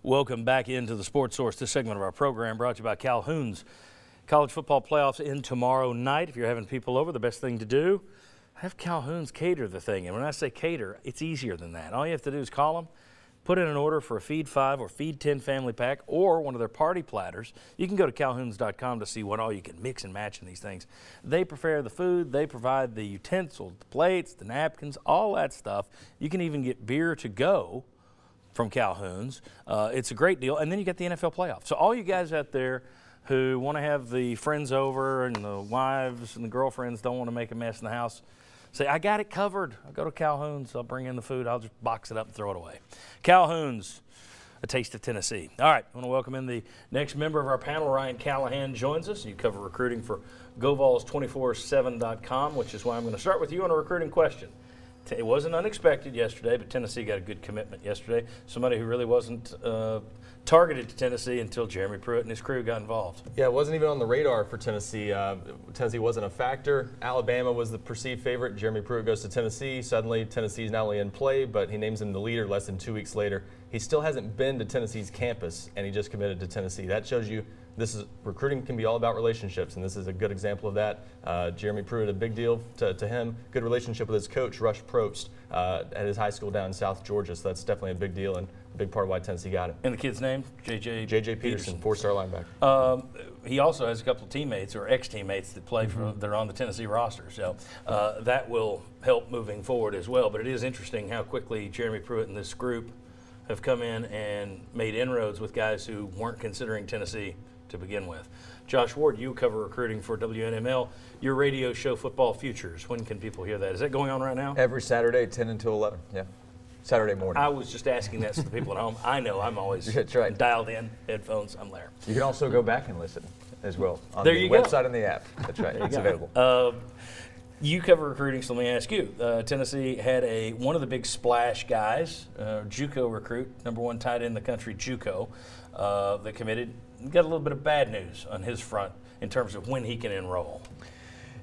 Welcome back into the Sports Source. This segment of our program brought to you by Calhoun's. College football playoffs in tomorrow night. If you're having people over, the best thing to do, have Calhoun's cater the thing. And when I say cater, it's easier than that. All you have to do is call them, put in an order for a Feed 5 or Feed 10 family pack or one of their party platters. You can go to calhouns.com to see what all you can mix and match in these things. They prepare the food. They provide the utensils, the plates, the napkins, all that stuff. You can even get beer to go from Calhoun's. It's a great deal. And then you got the NFL playoffs. So all you guys out there who want to have the friends over and the wives and the girlfriends don't want to make a mess in the house, say, I got it covered. I'll go to Calhoun's. I'll bring in the food. I'll just box it up and throw it away. Calhoun's, a taste of Tennessee. All right, I want to welcome in the next member of our panel. Ryan Callahan joins us. You cover recruiting for GoVols247.com, which is why I'm going to start with you on a recruiting question. It wasn't unexpected yesterday, but Tennessee got a good commitment yesterday. Somebody who really wasn't targeted to Tennessee until Jeremy Pruitt and his crew got involved. Yeah, it wasn't even on the radar for Tennessee. Tennessee wasn't a factor. Alabama was the perceived favorite. Jeremy Pruitt goes to Tennessee. Suddenly, Tennessee's not only in play, but he names him the leader less than 2 weeks later. He still hasn't been to Tennessee's campus, and he just committed to Tennessee. That shows you recruiting can be all about relationships, and this is a good example of that. Jeremy Pruitt, a big deal to him. Good relationship with his coach, Rush Probst, at his high school down in South Georgia, so that's definitely a big deal and a big part of why Tennessee got it. And the kid's name? J.J. Peterson, four-star linebacker. He also has a couple of teammates or ex-teammates that play for, that are on the Tennessee roster, so that will help moving forward as well. But it is interesting how quickly Jeremy Pruitt and this group have come in and made inroads with guys who weren't considering Tennessee to begin with. Josh Ward, you cover recruiting for WNML. Your radio show, Football Futures. When can people hear that? Is that going on right now? Every Saturday, 10 until 11. Yeah, Saturday morning. I was just asking that so the people at home. I know I'm always That's right. dialed in, headphones, I'm there. You can also go back and listen as well on There the you go. website and the app. That's right. It's available. You cover recruiting, so let me ask you. Tennessee had one of the big splash guys, JUCO recruit, '1 tight end in the country, JUCO, that committed. Got a little bit of bad news on his front in terms of when he can enroll.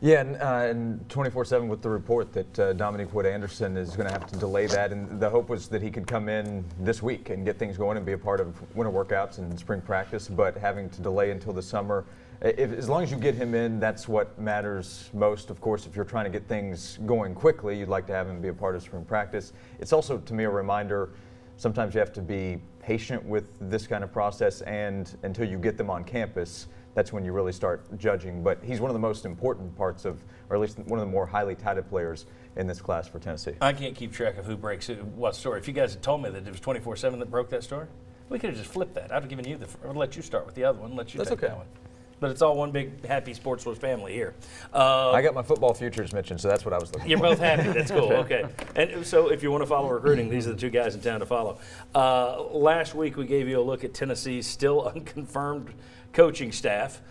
Yeah, and 24/7 with the report that Dominique Wood-Anderson is going to have to delay that, and the hope was that he could come in this week and get things going and be a part of winter workouts and spring practice, but having to delay until the summer. As long as you get him in, that's what matters most. Of course, if you're trying to get things going quickly, you'd like to have him be a part of spring practice. It's also, to me, a reminder, sometimes you have to be patient with this kind of process, and until you get them on campus, that's when you really start judging. But he's one of the most important parts of, or at least one of the more highly touted players in this class for Tennessee. I can't keep track of who breaks what story. If you guys had told me that it was 24/7 that broke that story, we could have just flipped that. I'd have given you I'd let you start with the other one, let you That's take okay. that one. But it's all one big happy Sports Source family here. I got my football futures mentioned, so that's what I was looking for. You're both happy. That's cool. Okay. And so if you want to follow recruiting, these are the two guys in town to follow. Last week we gave you a look at Tennessee's still unconfirmed coaching staff.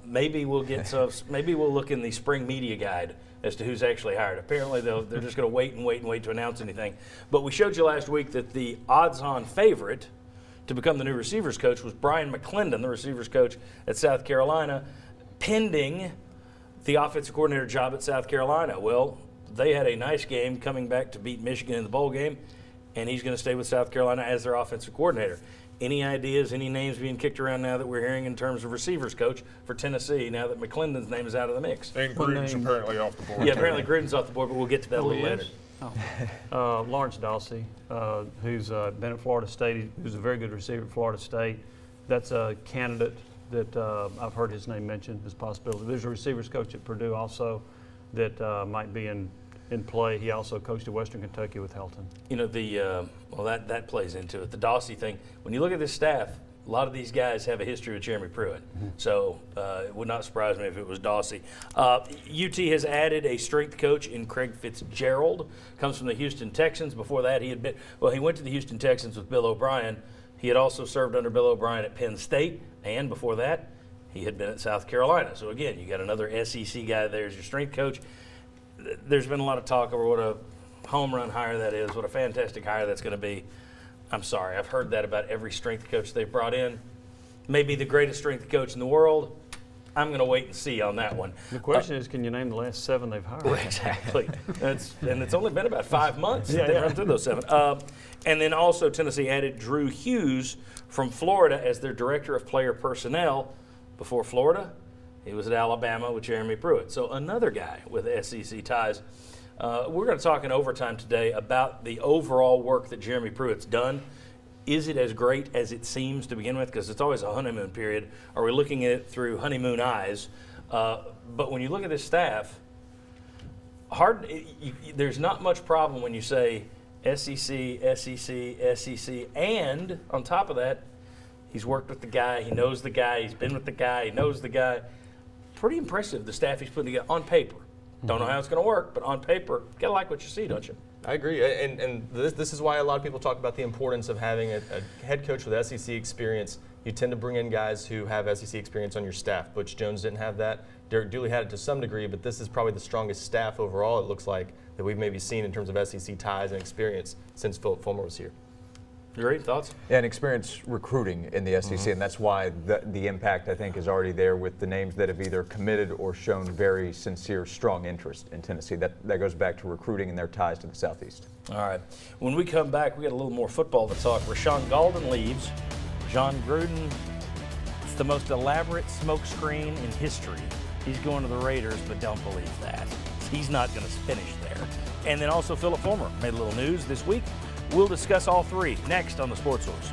Maybe we'll get some. Maybe we'll look in the spring media guide as to who's actually hired. Apparently they're just going to wait to announce anything. But we showed you last week that the odds-on favorite to become the new receivers coach was Brian McClendon, the receivers coach at South Carolina, pending the offensive coordinator job at South Carolina. Well, they had a nice game coming back to beat Michigan in the bowl game, and he's going to stay with South Carolina as their offensive coordinator. Any ideas, any names being kicked around now that we're hearing in terms of receivers coach for Tennessee now that McClendon's name is out of the mix? And Gruden's apparently off the board. Yeah, apparently Gruden's off the board, but we'll get to that a little later. Lawrence Dawsey, who's been at Florida State, who's a very good receiver at Florida State. That's a candidate that I've heard his name mentioned as a possibility. There's a receivers coach at Purdue also that might be in play. He also coached at Western Kentucky with Helton. You know, well, that plays into it. The Dawsey thing, when you look at this staff, a lot of these guys have a history with Jeremy Pruitt. So it would not surprise me if it was Dawsey. UT has added a strength coach in Craig Fitzgerald. Comes from the Houston Texans. Before that, he went to the Houston Texans with Bill O'Brien. He had also served under Bill O'Brien at Penn State. And before that, he had been at South Carolina. So again, you got another SEC guy there as your strength coach. There's been a lot of talk over what a home run hire that is, what a fantastic hire that's going to be. I'm sorry, I've heard that about every strength coach they've brought in. Maybe the greatest strength coach in the world. I'm going to wait and see on that one. The question is, can you name the last 7 they've hired? Exactly. And it's only been about 5 months that they've yeah. run through those 7. And then also Tennessee added Drew Hughes from Florida as their director of player personnel. Before Florida, he was at Alabama with Jeremy Pruitt. So another guy with SEC ties. We're going to talk in overtime today about the overall work that Jeremy Pruitt's done. Is it as great as it seems to begin with? Because it's always a honeymoon period. Are we looking at it through honeymoon eyes? But when you look at this staff, there's not much problem when you say SEC, and on top of that, he's worked with the guy, he knows the guy, he's been with the guy, he knows the guy. Pretty impressive, the staff he's putting together on paper. Don't know how it's going to work, but on paper, you got to like what you see, don't you? I agree, and this is why a lot of people talk about the importance of having a head coach with SEC experience. You tend to bring in guys who have SEC experience on your staff. Butch Jones didn't have that. Derek Dooley had it to some degree, but this is probably the strongest staff overall, it looks like, that we've maybe seen in terms of SEC ties and experience since Philip Fulmer was here. Great thoughts? Yeah, and experience recruiting in the SEC, and that's why the impact, I think, is already there with the names that have either committed or shown very sincere, strong interest in Tennessee. That goes back to recruiting and their ties to the Southeast. All right. When we come back, we got a little more football to talk. Rashawn Golden leaves. John Gruden, it's the most elaborate smokescreen in history. He's going to the Raiders, but don't believe that. He's not going to finish there. And then also Philip Fulmer made a little news this week. We'll discuss all 3 next on the Sports Source.